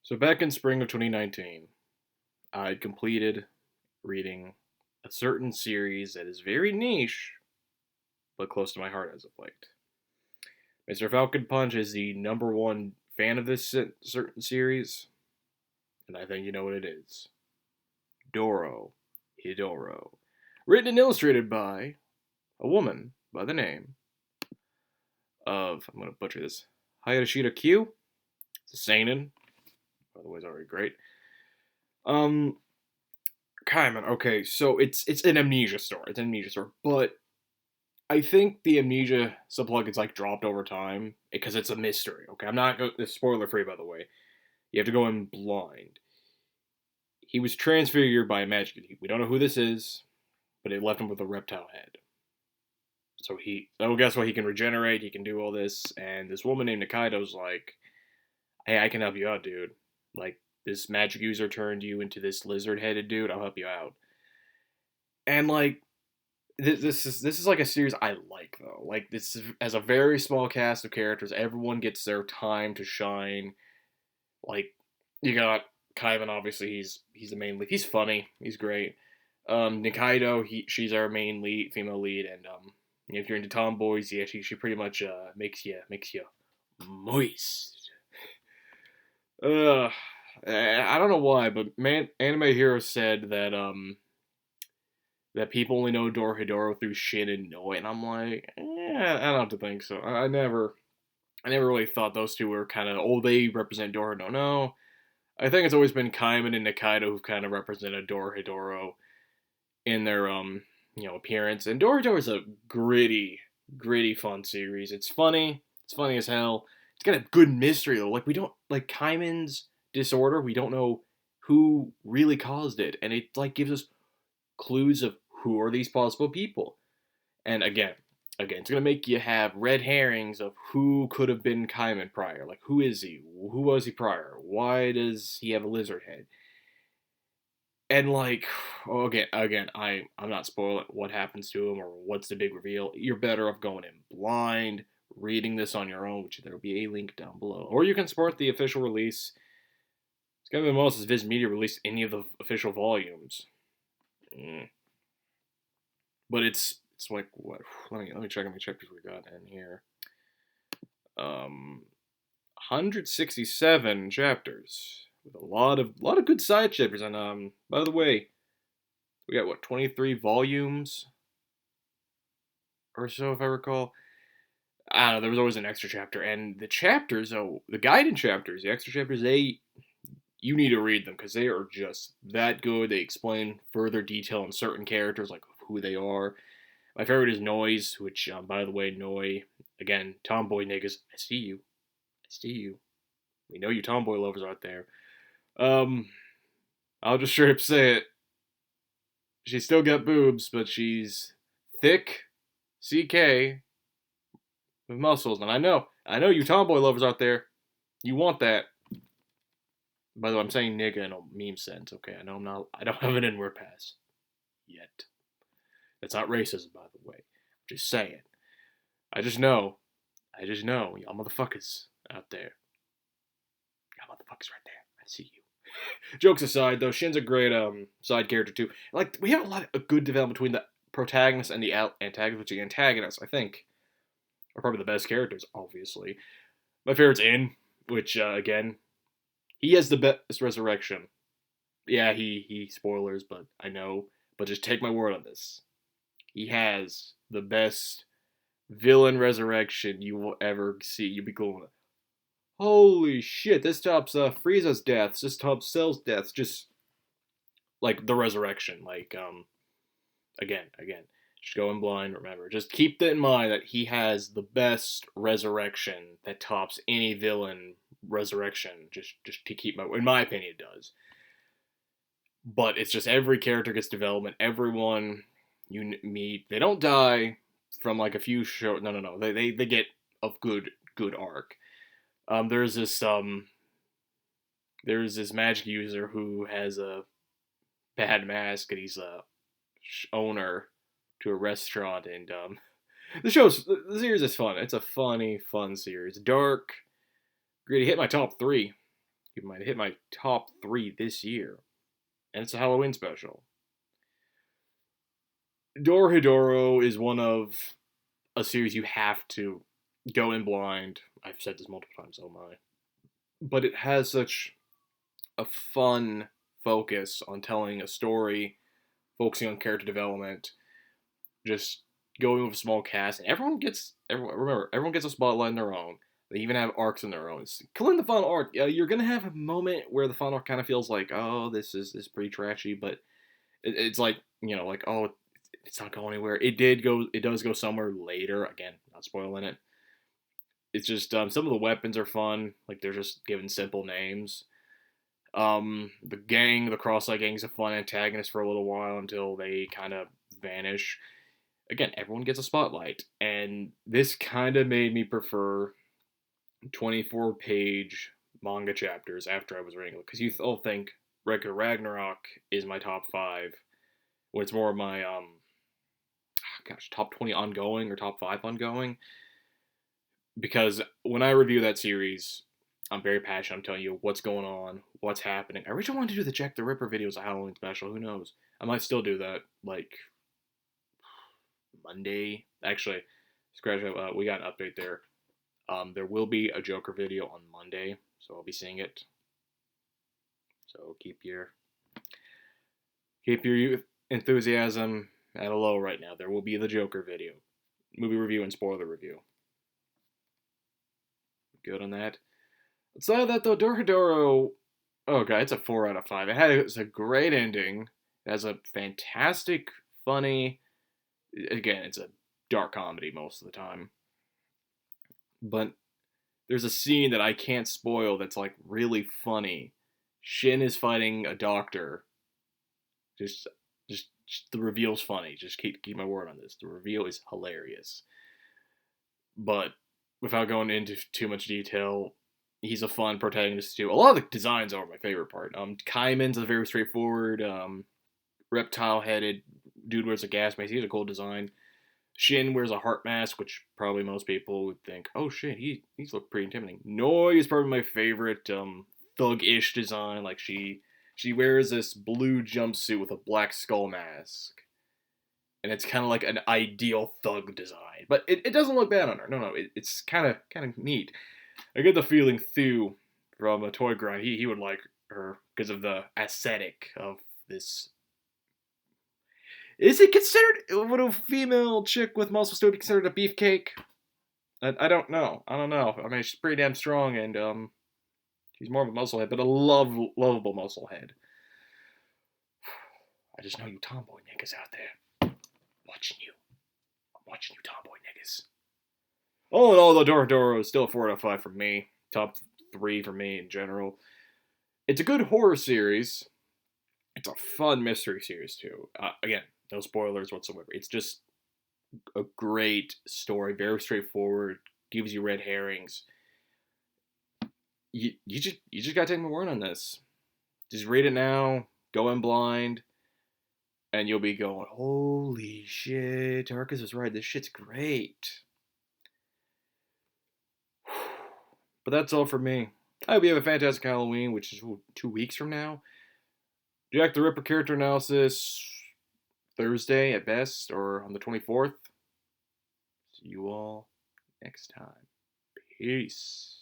So back in spring of 2019, I completed reading a certain series that is very niche, but close to my heart as of late. Mr. Falcon Punch is the number one fan of this certain series, and I think you know what it is. Dorohedoro. Written and illustrated by a woman by the name of, I'm going to butcher this, Hayashida Q. It's a seinen. By the way, it's already great. Um, Kaiman. Okay, so it's an amnesia story. It's an amnesia story, but I think the amnesia subplot gets like dropped over time because it's a mystery. Okay, I'm not it's spoiler free by the way. You have to go in blind. He was transfigured by a magic. We don't know who this is, but it left him with a reptile head. So guess what? He can regenerate. He can do all this. And this woman named Nikaido's like, "Hey, I can help you out, dude. Like this magic user turned you into this lizard-headed dude. I'll help you out." And like this is like a series I like though. Like this has a very small cast of characters. Everyone gets their time to shine. Like you got Kaiban, obviously he's the main lead. He's funny. He's great. Nikaido, she's our main lead, female lead, and if you're into tomboys, yeah, she pretty much makes you moist. I don't know why, but Anime Hero said that people only know Dorohedoro through Shin and Noi, and I'm like, I don't have to think so. I never really thought those two were kind of, oh, they represent Dorohedoro. No, I think it's always been Kaiman and Nikaido who've kind of represented Dorohedoro in their appearance. And Dorohedoro is a gritty, fun series. It's funny as hell. It's got a good mystery though. Like we don't like Kaiman's disorder. We don't know who really caused it, and it like gives us clues of who are these possible people. And again, it's gonna make you have red herrings of who could have been Kaiman prior. Like who is he? Who was he prior? Why does he have a lizard head? And like, I'm not spoiling what happens to him or what's the big reveal. You're better off going in blind, reading this on your own, which there will be a link down below, or you can support the official release. It's gonna be the most as Viz Media released any of the official volumes. But it's like what? Let me check how many chapters we got in here. 167 chapters with a lot of good side chapters. And by the way, we got what 23 volumes or so if I recall. I don't know. There was always an extra chapter, and the chapters, the guided chapters, the extra chapters, you need to read them because they are just that good. They explain further detail on certain characters, like who they are. My favorite is Noise, which, by the way, Noi, again, tomboy niggas, I see you. I see you. We know you tomboy lovers out there. I'll just straight up say it. She's still got boobs, but she's thick, CK, with muscles. And I know you tomboy lovers out there, you want that. By the way, I'm saying nigga in a meme sense, okay? I don't have an N-word pass. Yet. That's not racism, by the way. I'm just saying. I just know. Y'all motherfuckers out there. Y'all motherfuckers right there. I see you. Jokes aside, though, Shin's a great side character, too. Like, we have a lot of good development between the protagonist and the antagonist, which the antagonists, I think, are probably the best characters, obviously. My favorite's In, which, again, he has the best resurrection. Yeah, he spoilers, but I know. But just take my word on this. He has the best villain resurrection you will ever see. You'll be going, holy shit, this tops Frieza's deaths, this tops Cell's deaths, just like the resurrection. Like, again, just go in blind, remember. Just keep that in mind that he has the best resurrection that tops any villain resurrection. Just to keep in my opinion, it does. But it's just every character gets development. Everyone you meet, they don't die from like a few short. No. They get a good arc. There's this magic user who has a bad mask, and he's a owner to a restaurant, and the series is fun. It's a fun series. Dark, gritty. Hit my top 3. It might hit my top 3 this year, and it's a Halloween special. Dorohedoro is one of a series you have to go in blind. I've said this multiple times, oh my. But it has such a fun focus on telling a story, focusing on character development, just going with a small cast, and everyone gets a spotlight in their own. They even have arcs in their own. Including the final arc, you're gonna have a moment where the final arc kind of feels like, oh, this is pretty trashy, but it's like, like, oh, it's not going anywhere. It does go somewhere later. Again, not spoiling it. It's just some of the weapons are fun. Like they're just given simple names. The Crosslight Gang's a fun antagonist for a little while until they kind of vanish. Again, everyone gets a spotlight, and this kind of made me prefer 24-page manga chapters after I was reading it, because you all think regular Ragnarok is my top 5, when it's more of my top 20 ongoing or top 5 ongoing. Because when I review that series, I'm very passionate. I'm telling you what's going on, what's happening. I originally wanted to do the Jack the Ripper video as a Halloween special. Who knows? I might still do that, like Monday. Actually, scratch that. We got an update there. There will be a Joker video on Monday, so I'll be seeing it. So keep your youth enthusiasm at a low right now. There will be the Joker video, movie review and spoiler review. Good on that. Outside of that, though, Dorohedoro, oh god, it's a 4 out of 5. It's a great ending. It has a fantastic, funny. Again, it's a dark comedy most of the time. But there's a scene that I can't spoil that's like really funny. Shin is fighting a doctor. Just the reveal's funny. Just keep my word on this. The reveal is hilarious. But without going into too much detail, he's a fun protagonist too. A lot of the designs are my favorite part. Kaiman's a very straightforward, reptile-headed dude wears a gas mask. He's a cool design. Shin wears a heart mask, which probably most people would think, oh shit, he's look pretty intimidating. Noi is probably my favorite thug-ish design. Like she wears this blue jumpsuit with a black skull mask. And it's kind of like an ideal thug design. But it doesn't look bad on her. No, it's kind of neat. I get the feeling Thew from a Toy Grind, he would like her because of the aesthetic of this. Is it considered, would a female chick with muscle still be considered a beefcake? I don't know. I mean, she's pretty damn strong, and she's more of a musclehead, but a lovable musclehead. I just know you tomboy niggas out there. Watching you. I'm watching you tomboy niggas. All in all, the Dorohedoro is still a 4 out of 5 for me. Top 3 for me in general. It's a good horror series. It's a fun mystery series, too. Again, no spoilers whatsoever. It's just a great story, very straightforward, gives you red herrings. You just gotta take my word on this. Just read it now, go in blind, and you'll be going, holy shit, Tarkus was right, this shit's great. But that's all for me. I hope you have a fantastic Halloween, which is 2 weeks from now. Jack the Ripper character analysis Thursday at best, or on the 24th. See you all next time. Peace.